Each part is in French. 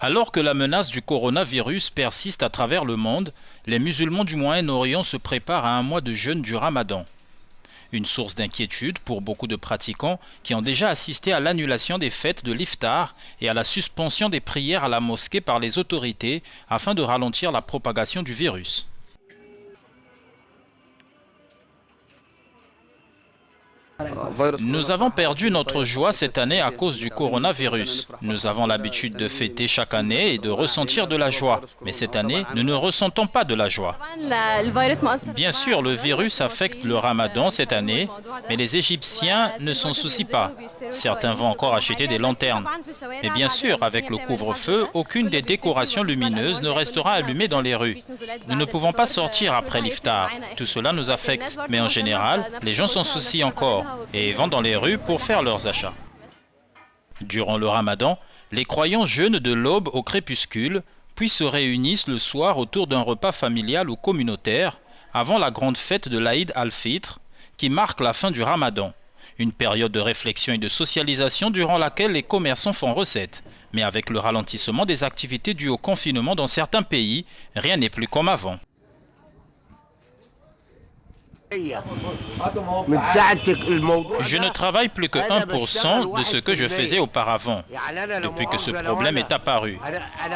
Alors que la menace du coronavirus persiste à travers le monde, les musulmans du Moyen-Orient se préparent à un mois de jeûne du Ramadan. Une source d'inquiétude pour beaucoup de pratiquants qui ont déjà assisté à l'annulation des fêtes de l'iftar et à la suspension des prières à la mosquée par les autorités afin de ralentir la propagation du virus. Nous avons perdu notre joie cette année à cause du coronavirus. Nous avons l'habitude de fêter chaque année et de ressentir de la joie. Mais cette année, nous ne ressentons pas de la joie. Bien sûr, le virus affecte le Ramadan cette année, mais les Égyptiens ne s'en soucient pas. Certains vont encore acheter des lanternes. Mais bien sûr, avec le couvre-feu, aucune des décorations lumineuses ne restera allumée dans les rues. Nous ne pouvons pas sortir après l'iftar. Tout cela nous affecte. Mais en général, les gens s'en soucient encore et vont dans les rues pour faire leurs achats. Durant le Ramadan, les croyants jeûnent de l'aube au crépuscule, puis se réunissent le soir autour d'un repas familial ou communautaire, avant la grande fête de l'Aïd al-Fitr, qui marque la fin du Ramadan, une période de réflexion et de socialisation durant laquelle les commerçants font recette. Mais avec le ralentissement des activités dues au confinement dans certains pays, rien n'est plus comme avant. Je ne travaille plus que 1% de ce que je faisais auparavant, depuis que ce problème est apparu.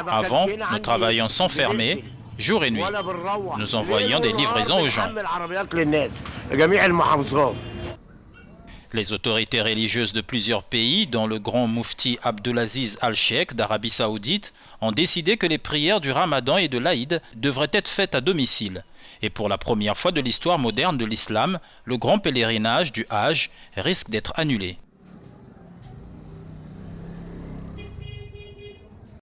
Avant, nous travaillions sans fermer, jour et nuit. Nous envoyions des livraisons aux gens. Les autorités religieuses de plusieurs pays, dont le grand moufti Abdulaziz Al-Sheikh d'Arabie Saoudite, ont décidé que les prières du Ramadan et de l'Aïd devraient être faites à domicile. Et pour la première fois de l'histoire moderne de l'islam, le grand pèlerinage du Hajj risque d'être annulé.